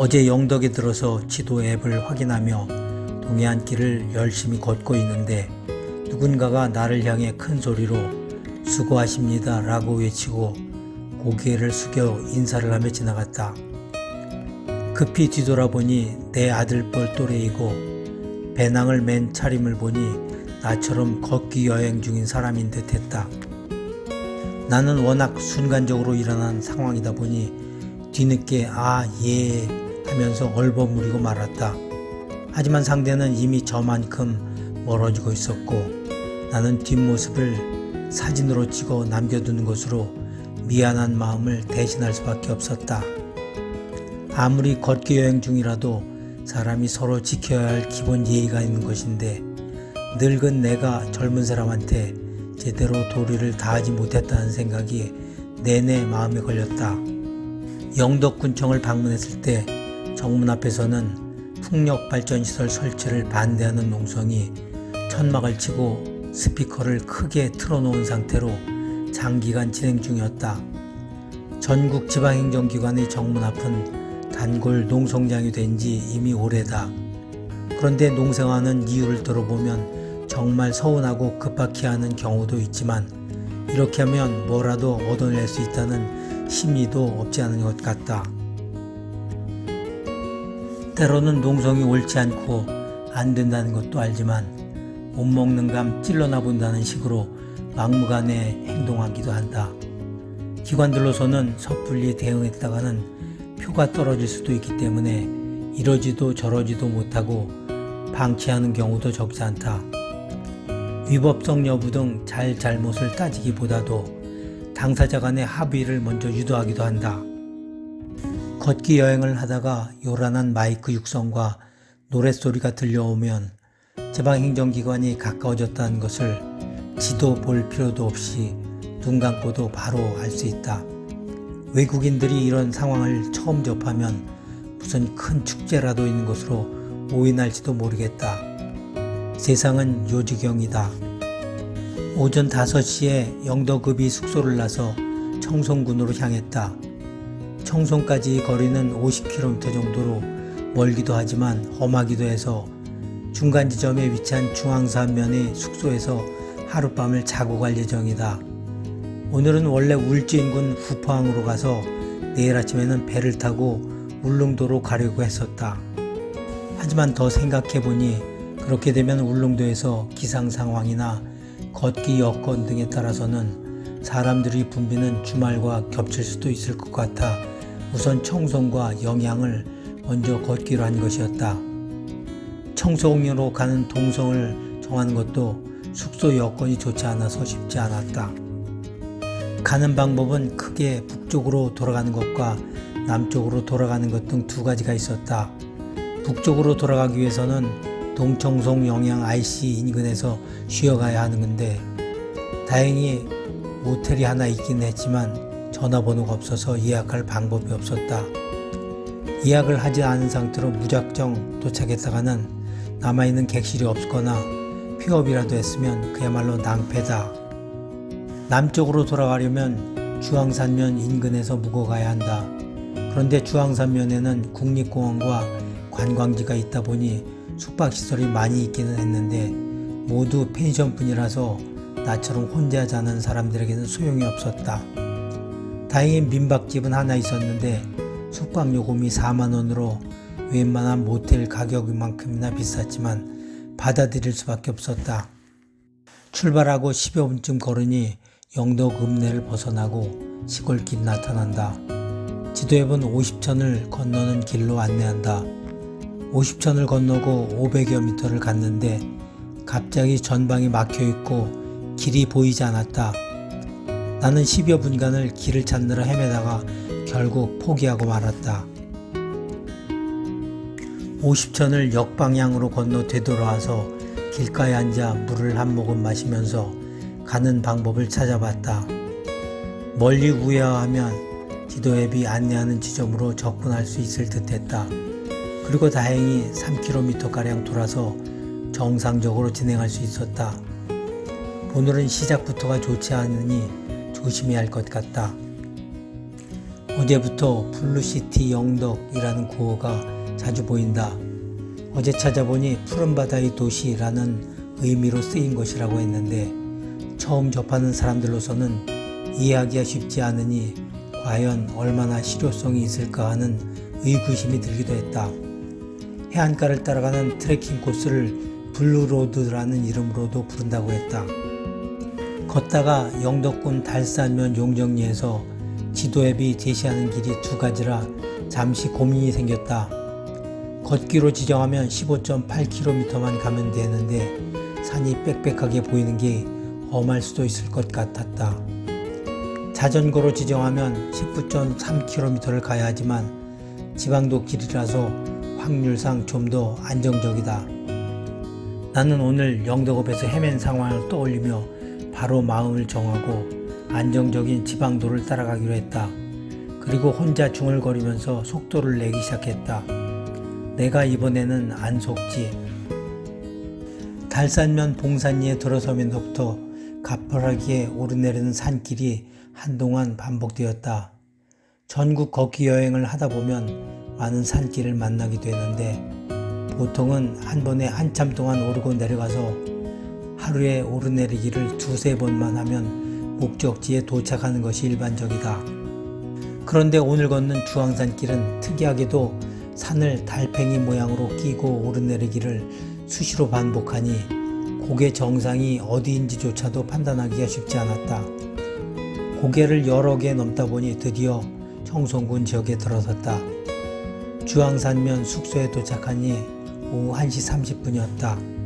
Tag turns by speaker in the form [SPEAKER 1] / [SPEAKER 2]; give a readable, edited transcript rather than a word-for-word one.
[SPEAKER 1] 어제 영덕에 들어서 지도 앱을 확인하며 동해안 길을 열심히 걷고 있는데 누군가가 나를 향해 큰 소리로 수고하십니다 라고 외치고 고개를 숙여 인사를 하며 지나갔다. 급히 뒤돌아보니 내 아들뻘 또래이고 배낭을 맨 차림을 보니 나처럼 걷기 여행 중인 사람인 듯 했다. 나는 워낙 순간적으로 일어난 상황이다 보니 뒤늦게 예 하면서 얼버무리고 말았다. 하지만 상대는 이미 저만큼 멀어지고 있었고 나는 뒷모습을 사진으로 찍어 남겨두는 것으로 미안한 마음을 대신할 수밖에 없었다. 아무리 걷기 여행 중이라도 사람이 서로 지켜야 할 기본 예의가 있는 것인데 늙은 내가 젊은 사람한테 제대로 도리를 다하지 못했다는 생각이 내내 마음에 걸렸다. 영덕군청을 방문했을 때 정문 앞에서는 풍력발전시설 설치를 반대하는 농성이 천막을 치고 스피커를 크게 틀어놓은 상태로 장기간 진행 중이었다. 전국 지방행정기관의 정문 앞은 단골 농성장이 된 지 이미 오래다. 그런데 농성하는 이유를 들어보면 정말 서운하고 급박해 하는 경우도 있지만 이렇게 하면 뭐라도 얻어낼 수 있다는 심리도 없지 않은 것 같다. 때로는 농성이 옳지 않고 안 된다는 것도 알지만 못 먹는 감 찔러나 본다는 식으로 막무가내 행동하기도 한다. 기관들로서는 섣불리 대응했다가는 표가 떨어질 수도 있기 때문에 이러지도 저러지도 못하고 방치하는 경우도 적지 않다. 위법성 여부 등 잘못을 따지기보다도 당사자 간의 합의를 먼저 유도하기도 한다. 걷기 여행을 하다가 요란한 마이크 육성과 노랫소리가 들려오면 지방행정기관이 가까워졌다는 것을 지도 볼 필요도 없이 눈 감고도 바로 알 수 있다. 외국인들이 이런 상황을 처음 접하면 무슨 큰 축제라도 있는 것으로 오인할지도 모르겠다. 세상은 요지경이다. 오전 5시에 영덕읍이 숙소를 나서 청송군으로 향했다. 청송까지 거리는 50km 정도로 멀기도 하지만 험하기도 해서 중간 지점에 위치한 중앙산면의 숙소에서 하룻밤을 자고 갈 예정이다. 오늘은 원래 울진군 후포항으로 가서 내일 아침에는 배를 타고 울릉도로 가려고 했었다. 하지만 더 생각해보니 그렇게 되면 울릉도에서 기상 상황이나 걷기 여건 등에 따라서는 사람들이 붐비는 주말과 겹칠 수도 있을 것 같아 우선 청송과 영양을 먼저 걷기로 한 것이었다. 청송으로 가는 동선을 정하는 것도 숙소 여건이 좋지 않아서 쉽지 않았다. 가는 방법은 크게 북쪽으로 돌아가는 것과 남쪽으로 돌아가는 것 등 두 가지가 있었다. 북쪽으로 돌아가기 위해서는 동청송 영양 IC 인근에서 쉬어가야 하는 건데 다행히 모텔이 하나 있긴 했지만 전화번호가 없어서 예약할 방법이 없었다. 예약을 하지 않은 상태로 무작정 도착했다가는 남아있는 객실이 없거나 픽업이라도 했으면 그야말로 낭패다. 남쪽으로 돌아가려면 주황산면 인근에서 묵어가야 한다. 그런데 주황산면에는 국립공원과 관광지가 있다 보니 숙박시설이 많이 있기는 했는데 모두 펜션뿐이라서 나처럼 혼자 자는 사람들에게는 소용이 없었다. 다행히 민박집은 하나 있었는데 숙박요금이 4만원으로 웬만한 모텔 가격만큼이나 비쌌지만 받아들일 수밖에 없었다. 출발하고 10여 분쯤 걸으니 영덕 읍내를 벗어나고 시골길이 나타난다. 지도앱은 50천을 건너는 길로 안내한다. 50천을 건너고 500여 미터를 갔는데 갑자기 전방이 막혀있고 길이 보이지 않았다. 나는 10여 분간을 길을 찾느라 헤매다가 결국 포기하고 말았다. 50천을 역방향으로 건너 되돌아와서 길가에 앉아 물을 한 모금 마시면서 가는 방법을 찾아봤다. 멀리 우회하면 지도 앱이 안내하는 지점으로 접근할 수 있을 듯 했다. 그리고 다행히 3km가량 돌아서 정상적으로 진행할 수 있었다. 오늘은 시작부터가 좋지 않으니 조심해야 할 것 같다. 어제부터 블루시티 영덕이라는 구호가 자주 보인다. 어제 찾아보니 푸른 바다의 도시라는 의미로 쓰인 것이라고 했는데 처음 접하는 사람들로서는 이해하기가 쉽지 않으니 과연 얼마나 실효성이 있을까 하는 의구심이 들기도 했다. 해안가를 따라가는 트레킹 코스를 블루로드라는 이름으로도 부른다고 했다. 걷다가 영덕군 달산면 용정리에서 지도 앱이 제시하는 길이 두 가지라 잠시 고민이 생겼다. 걷기로 지정하면 15.8km만 가면 되는데 산이 빽빽하게 보이는 게 험할 수도 있을 것 같았다. 자전거로 지정하면 19.3km를 가야 하지만 지방도 길이라서 확률상 좀 더 안정적이다. 나는 오늘 영덕읍에서 헤맨 상황을 떠올리며 바로 마음을 정하고 안정적인 지방도를 따라가기로 했다. 그리고 혼자 중얼거리면서 속도를 내기 시작했다. 내가 이번에는 안 속지. 달산면 봉산리에 들어서면서부터 가파르게 오르내리는 산길이 한동안 반복되었다. 전국 걷기 여행을 하다 보면 많은 산길을 만나게 되는데 보통은 한 번에 한참 동안 오르고 내려가서 하루에 오르내리기를 두세 번만 하면 목적지에 도착하는 것이 일반적이다. 그런데 오늘 걷는 주황산길은 특이하게도 산을 달팽이 모양으로 끼고 오르내리기를 수시로 반복하니 고개 정상이 어디인지조차도 판단하기가 쉽지 않았다. 고개를 여러 개 넘다 보니 드디어 청송군 지역에 들어섰다. 주황산면 숙소에 도착하니 오후 1시 30분이었다.